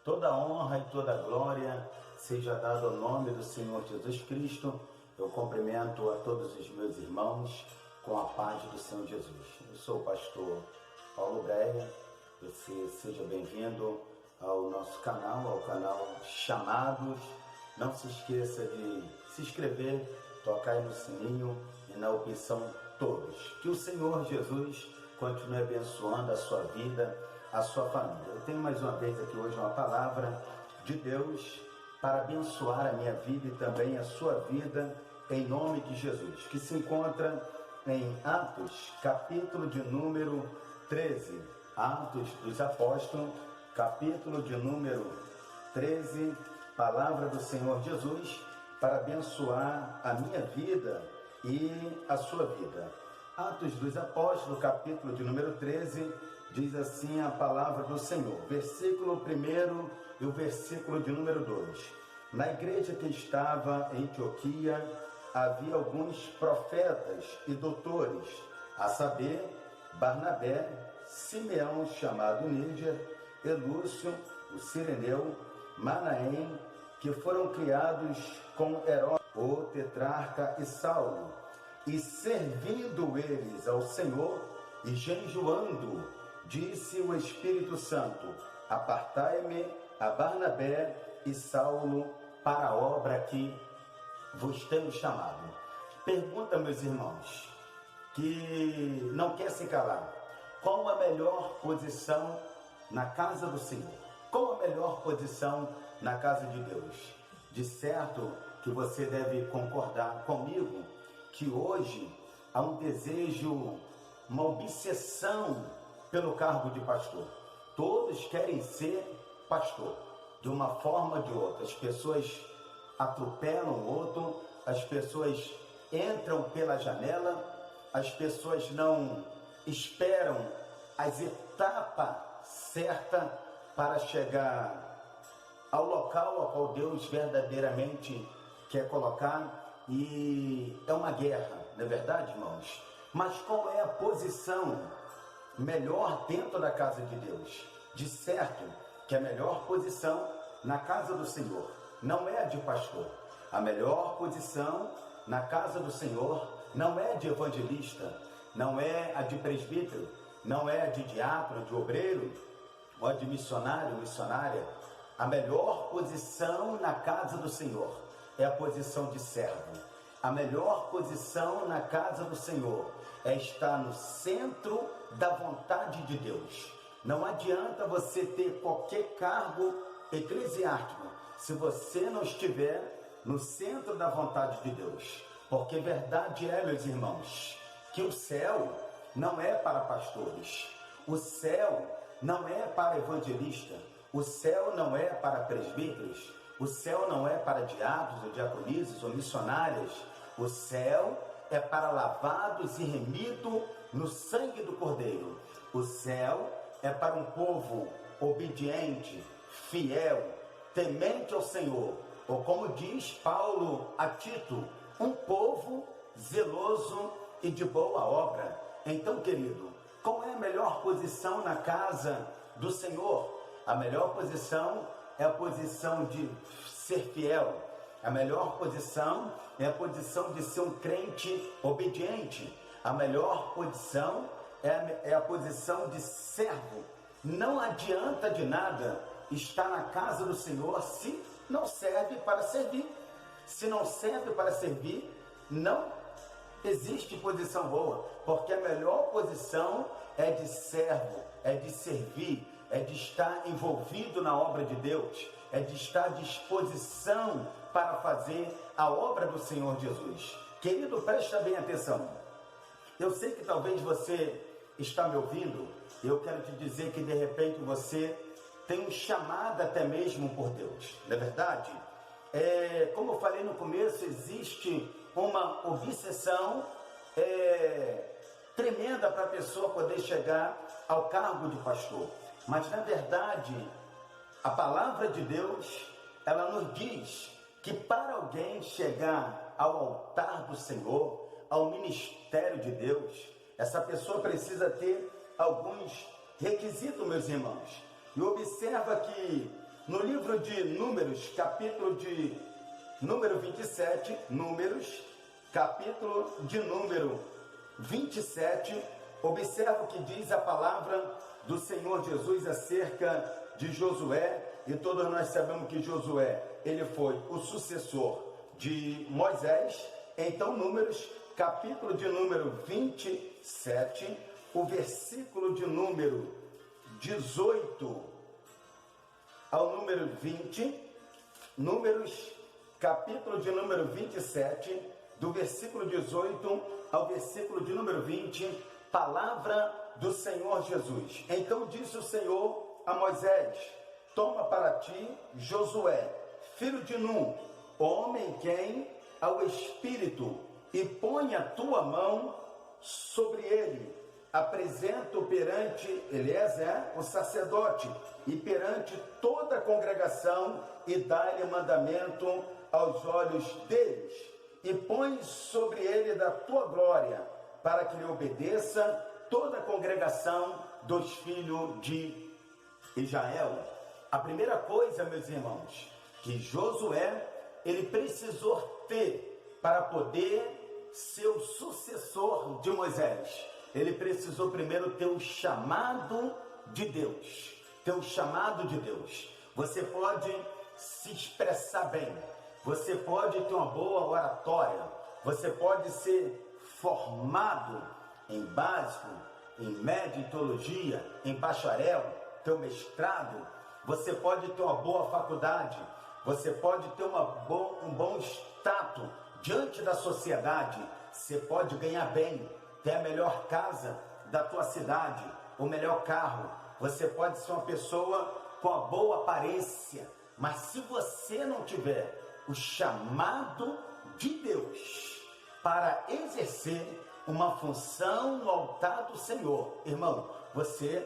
Toda honra e toda glória seja dada ao nome do Senhor Jesus Cristo. Eu cumprimento a todos os meus irmãos com a paz do Senhor Jesus. Eu sou o pastor Paulo Breia. Você seja bem-vindo ao nosso canal, ao canal Chamados. Não se esqueça de se inscrever, tocar aí no sininho e na opção Todos. Que o Senhor Jesus continue abençoando a sua vida, a sua família. Eu tenho mais uma vez aqui hoje uma palavra de Deus para abençoar a minha vida e também a sua vida, em nome de Jesus, que se encontra em Atos, capítulo de número 13. Atos dos Apóstolos, capítulo de número 13, palavra do Senhor Jesus para abençoar a minha vida e a sua vida. Atos dos Apóstolos, capítulo de número 13, diz assim a palavra do Senhor, versículo 1 e o versículo de número 2. Na igreja que estava em Antioquia, havia alguns profetas e doutores, a saber, Barnabé, Simeão, chamado Níger, e Lúcio, o Cireneu, Manaém, que foram criados com Herodes, o tetrarca, e Saulo, e servindo eles ao Senhor e jejuando, disse o Espírito Santo: apartai-me a Barnabé e Saulo para a obra que vos tenho chamado. Pergunta, meus irmãos, que não quer se calar: qual a melhor posição na casa do Senhor? Qual a melhor posição na casa de Deus? De certo que você deve concordar comigo que hoje há um desejo, uma obsessão pelo cargo de pastor. Todos querem ser pastor, de uma forma ou de outra. As pessoas atropelam o outro, as pessoas entram pela janela, as pessoas não esperam as etapas certas para chegar ao local ao qual Deus verdadeiramente quer colocar. E é uma guerra, não é verdade, irmãos? Mas qual é a posição melhor dentro da casa de Deus? De certo que a melhor posição na casa do Senhor não é a de pastor. A melhor posição na casa do Senhor não é a de evangelista, não é a de presbítero, não é a de diácono, de obreiro, ou a de missionário, missionária. A melhor posição na casa do Senhor é a posição de servo. A melhor posição na casa do Senhor é estar no centro da vontade de Deus. Não adianta você ter qualquer cargo eclesiástico se você não estiver no centro da vontade de Deus. Porque verdade é, meus irmãos, que o céu não é para pastores, o céu não é para evangelista, o céu não é para presbíteros, o céu não é para diáconos ou diaconisas ou missionárias. O céu é para lavados e remidos no sangue do Cordeiro. O céu é para um povo obediente, fiel, temente ao Senhor. Ou como diz Paulo a Tito, um povo zeloso e de boa obra. Então, querido, qual é a melhor posição na casa do Senhor? A melhor posição é a posição de ser fiel. A melhor posição é a posição de ser um crente obediente. A melhor posição é a posição de servo. Não adianta de nada estar na casa do Senhor se não serve para servir. Se não serve para servir, não existe posição boa, porque a melhor posição é de servo, é de servir, é de estar envolvido na obra de Deus, é de estar à disposição para fazer a obra do Senhor Jesus. Querido, presta bem atenção. Eu sei que talvez você está me ouvindo, e eu quero te dizer que de repente você tem um chamado até mesmo por Deus, não é verdade? Como eu falei no começo, existe uma obsessão tremenda para a pessoa poder chegar ao cargo de pastor. Mas na verdade, a palavra de Deus, ela nos diz que para alguém chegar ao altar do Senhor, ao ministério de Deus, essa pessoa precisa ter alguns requisitos, meus irmãos. E observa que No livro de Números, capítulo de número 27, Números, capítulo de número 27, observa o que diz a palavra do Senhor Jesus acerca de Josué, e todos nós sabemos que Josué, ele foi o sucessor de Moisés. Então, Números, capítulo de número 27, o versículo de número 18 ao número 20, Números, capítulo de número 27, do versículo 18 ao versículo de número 20, palavra do Senhor Jesus. Então disse o Senhor a Moisés: toma para ti Josué, filho de Num, homem quem ao Espírito, e põe a tua mão sobre ele. Apresenta-o perante Eliezer, o sacerdote, e perante toda a congregação, e dá-lhe mandamento aos olhos deles, e põe sobre ele da tua glória, para que lhe obedeça toda a congregação dos filhos de Israel. A primeira coisa, meus irmãos, que Josué, ele precisou ter para poder ser o sucessor de Moisés. Ele precisou primeiro ter o chamado de Deus. Ter o chamado de Deus. Você pode se expressar bem. Você pode ter uma boa oratória. Você pode ser formado em básico, em médio, em teologia, em bacharel, ter um mestrado. Você pode ter uma boa faculdade. Você pode ter um bom status diante da sociedade. Você pode ganhar bem, ter a melhor casa da tua cidade, o melhor carro. Você pode ser uma pessoa com a boa aparência, mas se você não tiver o chamado de Deus para exercer uma função no altar do Senhor, irmão, você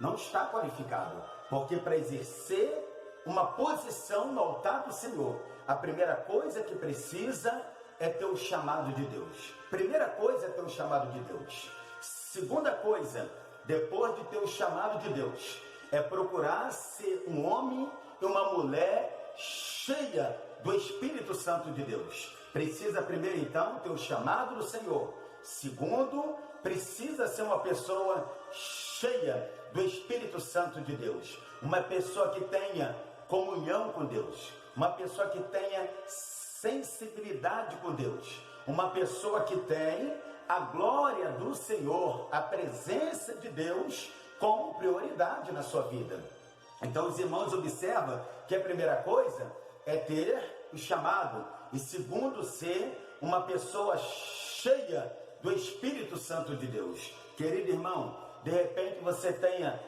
não está qualificado, porque para exercer uma posição no altar do Senhor, a primeira coisa que precisa é ter o chamado de Deus. Primeira coisa é ter o chamado de Deus. Segunda coisa, depois de ter o chamado de Deus, é procurar ser um homem e uma mulher cheia do Espírito Santo de Deus. Precisa primeiro então ter o chamado do Senhor. Segundo, precisa ser uma pessoa cheia do Espírito Santo de Deus. Uma pessoa que tenha comunhão com Deus. Uma pessoa que tenha sensibilidade com Deus, uma pessoa que tem a glória do Senhor, a presença de Deus como prioridade na sua vida. Então os irmãos observam que a primeira coisa é ter o chamado, e segundo, ser uma pessoa cheia do Espírito Santo de Deus. Querido irmão, de repente você tenha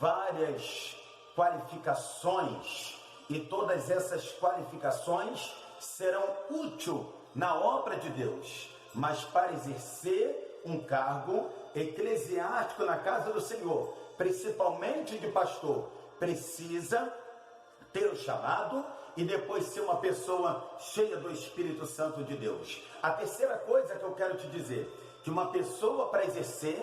várias qualificações, e todas essas qualificações serão úteis na obra de Deus, mas para exercer um cargo eclesiástico na casa do Senhor, principalmente de pastor, precisa ter o chamado e depois ser uma pessoa cheia do Espírito Santo de Deus. A terceira coisa que eu quero te dizer, que uma pessoa para exercer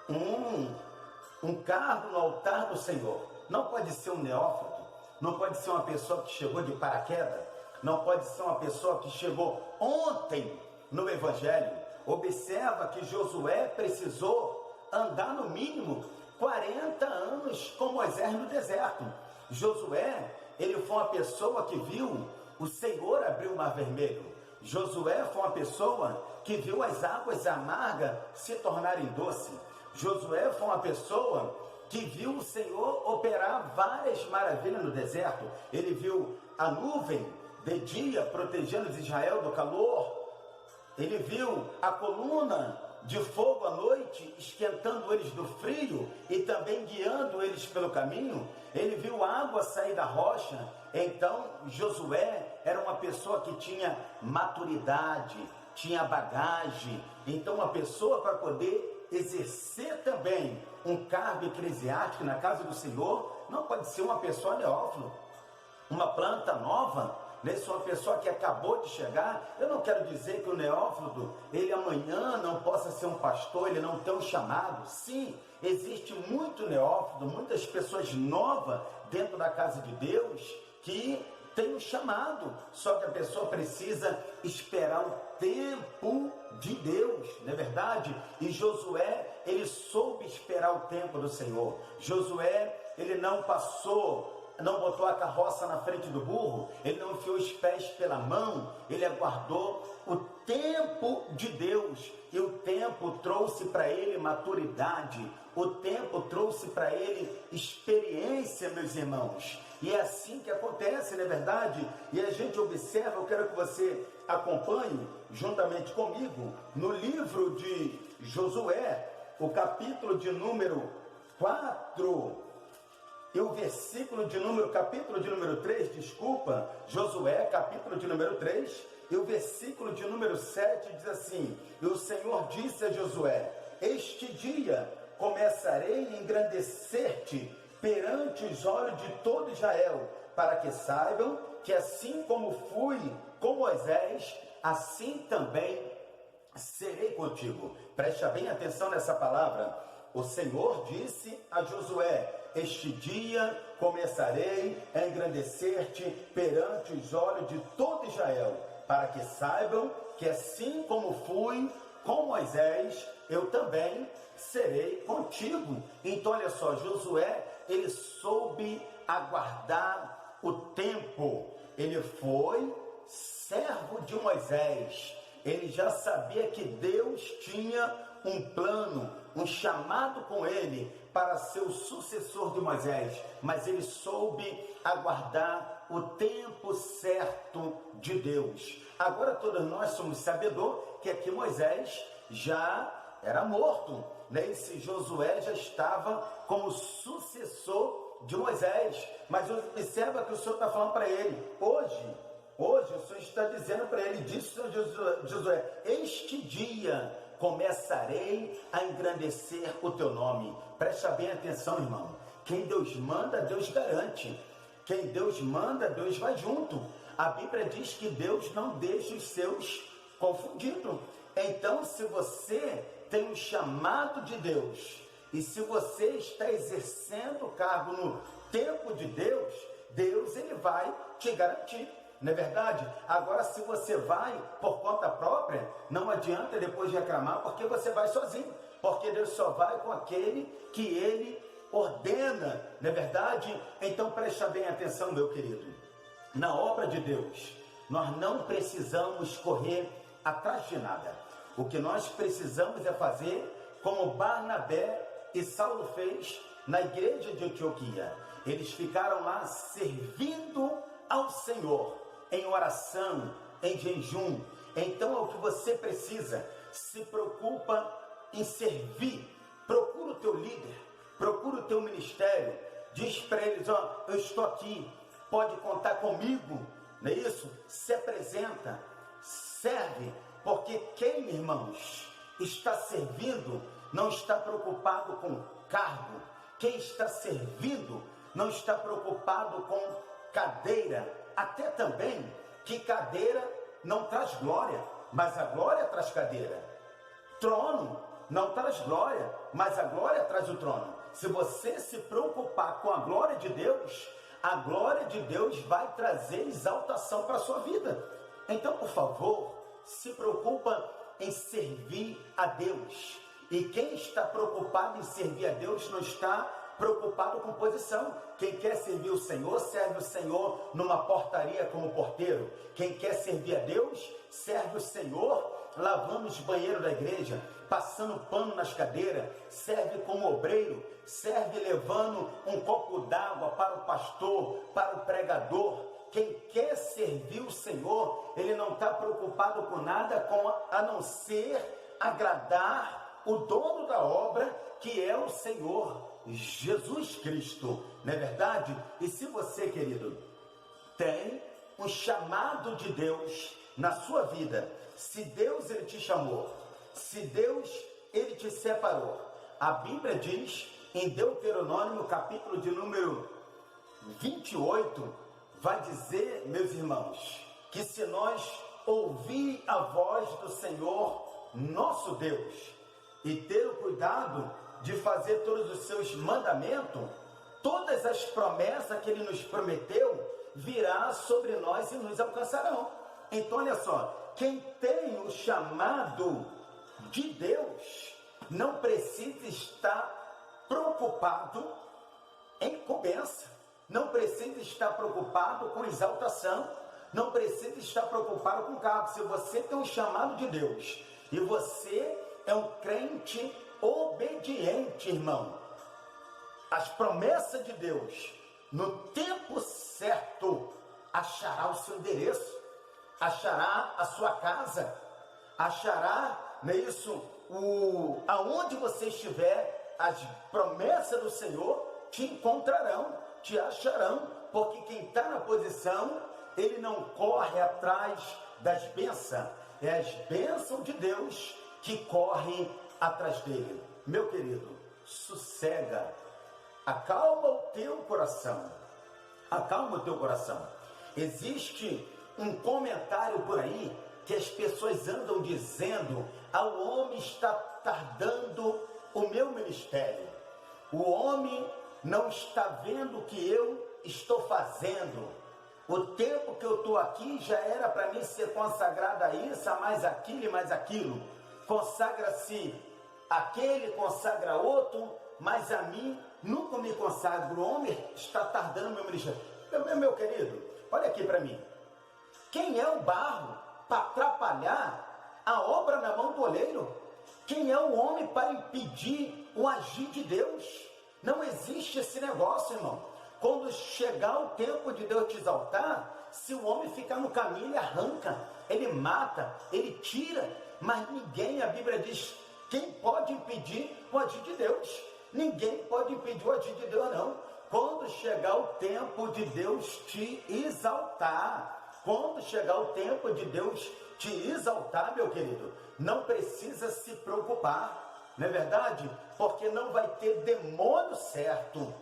um cargo no altar do Senhor, não pode ser um neófito, não pode ser uma pessoa que chegou de paraquedas, não pode ser uma pessoa que chegou ontem no Evangelho. Observa que Josué precisou andar no mínimo 40 anos com Moisés no deserto. Josué, ele foi uma pessoa que viu o Senhor abrir o mar vermelho. Josué foi uma pessoa que viu as águas amargas se tornarem doces. Josué foi uma pessoa que viu o Senhor operar várias maravilhas no deserto. Ele viu a nuvem de dia protegendo Israel do calor. Ele viu a coluna de fogo à noite esquentando eles do frio e também guiando eles pelo caminho. Ele viu a água sair da rocha. Então Josué era uma pessoa que tinha maturidade, tinha bagagem. Então uma pessoa para poder exercer também um cargo eclesiástico na casa do Senhor não pode ser uma pessoa neófilo, uma planta nova. Se uma pessoa que acabou de chegar, eu não quero dizer que o neófito, ele amanhã não possa ser um pastor, ele não tem um chamado. Sim, existe muito neófito, muitas pessoas novas dentro da casa de Deus que tem um chamado, só que a pessoa precisa esperar o tempo de Deus, não é verdade? E Josué, ele soube esperar o tempo do Senhor. Josué, ele não botou a carroça na frente do burro, ele não enfiou os pés pela mão, ele aguardou o tempo de Deus, e o tempo trouxe para ele maturidade, o tempo trouxe para ele experiência, meus irmãos. E é assim que acontece, não é verdade? E a gente observa, eu quero que você acompanhe juntamente comigo no livro de Josué, o capítulo de número 4, e o capítulo de número 3, Josué, capítulo de número 3, e o versículo de número 7 diz assim: e o Senhor disse a Josué: este dia começarei a engrandecer-te perante os olhos de todo Israel, para que saibam que assim como fui com Moisés, assim também serei contigo. Preste bem atenção nessa palavra. O Senhor disse a Josué: este dia começarei a engrandecer-te perante os olhos de todo Israel, para que saibam que assim como fui com Moisés, eu também serei contigo. Então olha só, Josué, ele soube aguardar o tempo. Ele foi servo de Moisés. Ele já sabia que Deus tinha um plano, um chamado com ele para ser o sucessor de Moisés, mas ele soube aguardar o tempo certo de Deus. Agora todos nós somos sabedores que aqui Moisés já era morto, Esse Josué já estava como sucessor de Moisés, mas observa que o Senhor está falando para ele, hoje o Senhor está dizendo para ele, disse o Senhor Josué, este dia começarei a engrandecer o teu nome. Presta bem atenção, irmão. Quem Deus manda, Deus garante. Quem Deus manda, Deus vai junto. A Bíblia diz que Deus não deixa os seus confundidos. Então, se você tem um chamado de Deus, e se você está exercendo o cargo no tempo de Deus, Deus ele vai te garantir. Não é verdade? Agora, se você vai por conta própria, não adianta depois reclamar, porque você vai sozinho. Porque Deus só vai com aquele que Ele ordena, não é verdade? Então, presta bem atenção, meu querido. Na obra de Deus, nós não precisamos correr atrás de nada. O que nós precisamos é fazer como Barnabé e Saulo fez na igreja de Antioquia. Eles ficaram lá servindo ao Senhor, em oração, em jejum. Então é o que você precisa. Se preocupa em servir. Procura o teu líder, procura o teu ministério. Diz para eles, eu estou aqui, pode contar comigo, não é isso? Se apresenta, serve, porque quem, irmãos, está servindo, não está preocupado com cargo. Quem está servindo, não está preocupado com cadeira. Até também que cadeira não traz glória, mas a glória traz cadeira. Trono não traz glória, mas a glória traz o trono. Se você se preocupar com a glória de Deus vai trazer exaltação para a sua vida. Então, por favor, se preocupa em servir a Deus. E quem está preocupado em servir a Deus não está preocupado com posição. Quem quer servir o Senhor, serve o Senhor numa portaria como porteiro. Quem quer servir a Deus, serve o Senhor lavando os banheiros da igreja, passando pano nas cadeiras, serve como obreiro, serve levando um copo d'água para o pastor, para o pregador. Quem quer servir o Senhor, ele não está preocupado com nada a não ser agradar o dono da obra, que é o Senhor Jesus Cristo, não é verdade? E se você, querido, tem um chamado de Deus na sua vida, se Deus ele te chamou, se Deus ele te separou, a Bíblia diz em Deuteronômio, capítulo de número 28, vai dizer, meus irmãos, que se nós ouvir a voz do Senhor, nosso Deus, e ter o cuidado de fazer todos os seus mandamentos, todas as promessas que Ele nos prometeu virá sobre nós e nos alcançarão. Então olha só, quem tem o chamado de Deus não precisa estar preocupado em recompensa, não precisa estar preocupado com exaltação, não precisa estar preocupado com cargo. Se você tem um chamado de Deus e você é um crente obediente, irmão, as promessas de Deus, no tempo certo, achará o seu endereço, achará a sua casa, achará, não é isso, aonde você estiver, as promessas do Senhor te encontrarão, te acharão, porque quem está na posição, ele não corre atrás das bênçãos, é as bênçãos de Deus que correm atrás dele. Meu querido, sossega, acalma o teu coração, acalma o teu coração. Existe um comentário por aí que as pessoas andam dizendo: ao homem está tardando o meu ministério, o homem não está vendo o que eu estou fazendo, o tempo que eu estou aqui já era para mim ser consagrado a isso, a mais aquilo e mais aquilo, consagra-se aquele, consagra outro, mas a mim nunca me consagra. O homem está tardando o meu ministério. Meu querido, olha aqui para mim, quem é o barro para atrapalhar a obra na mão do oleiro? Quem é o homem para impedir o agir de Deus? Não existe esse negócio, irmão. Quando chegar o tempo de Deus te exaltar, se o homem ficar no caminho, ele arranca, ele mata, ele tira, mas ninguém, a Bíblia diz, quem pode impedir o agir de Deus? Ninguém pode impedir o agir de Deus, não. Quando chegar o tempo de Deus te exaltar, quando chegar o tempo de Deus te exaltar, meu querido, não precisa se preocupar, não é verdade? Porque não vai ter demônio certo,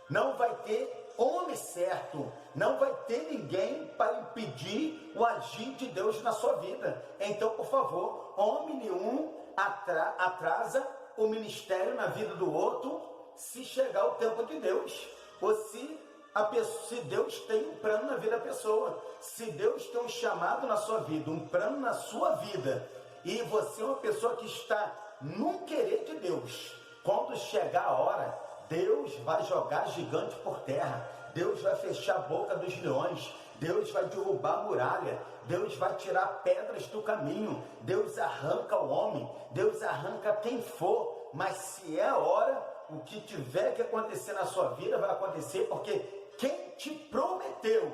não vai ter homem certo, não vai ter ninguém para impedir o agir de Deus na sua vida. Então, por favor, homem nenhum atrasa o ministério na vida do outro se chegar o tempo de Deus, ou se Deus tem um plano na vida da pessoa, se Deus tem um chamado na sua vida, um plano na sua vida, e você é uma pessoa que está no querer de Deus, quando chegar a hora, Deus vai jogar gigante por terra, Deus vai fechar a boca dos leões, Deus vai derrubar a muralha, Deus vai tirar pedras do caminho, Deus arranca o homem, Deus arranca quem for, mas se é a hora, o que tiver que acontecer na sua vida vai acontecer, porque quem te prometeu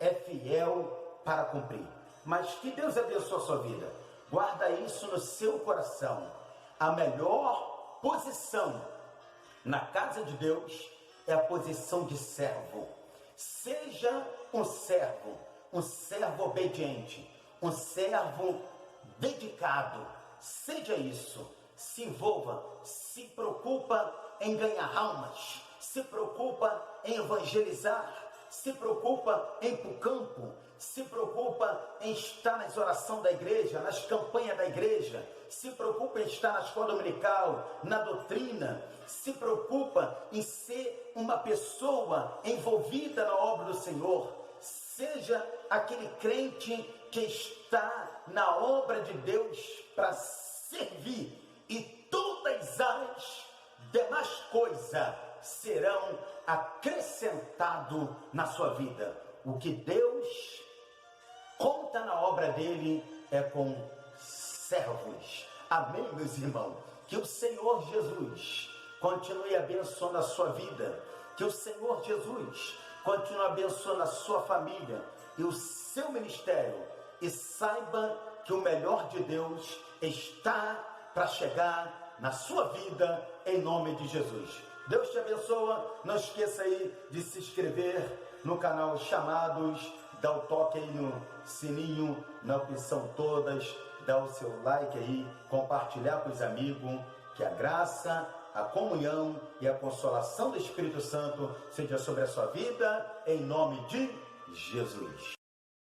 é fiel para cumprir. Mas que Deus abençoe a sua vida, guarda isso no seu coração. A melhor posição na casa de Deus é a posição de servo. Seja um servo obediente, um servo dedicado. Seja isso. Se envolva, se preocupa em ganhar almas, se preocupa em evangelizar, se preocupa em ir para o campo, se preocupa em estar nas orações da igreja, nas campanhas da igreja, se preocupa em estar na escola dominical, na doutrina, se preocupa em ser uma pessoa envolvida na obra do Senhor. Seja aquele crente que está na obra de Deus para servir, e todas as demais coisas serão acrescentadas na sua vida. O que Deus conta na obra dele é com servos. Amém, meus irmãos? Que o Senhor Jesus continue abençoando a sua vida, que o Senhor Jesus continue abençoando a sua família e o seu ministério, e saiba que o melhor de Deus está para chegar na sua vida, em nome de Jesus. Deus te abençoa. Não esqueça aí de se inscrever no canal Chamados, dá o toque aí no sininho, na opção todas, dá o seu like aí, compartilhar com os amigos. Que a graça, a comunhão e a consolação do Espírito Santo seja sobre a sua vida, em nome de Jesus.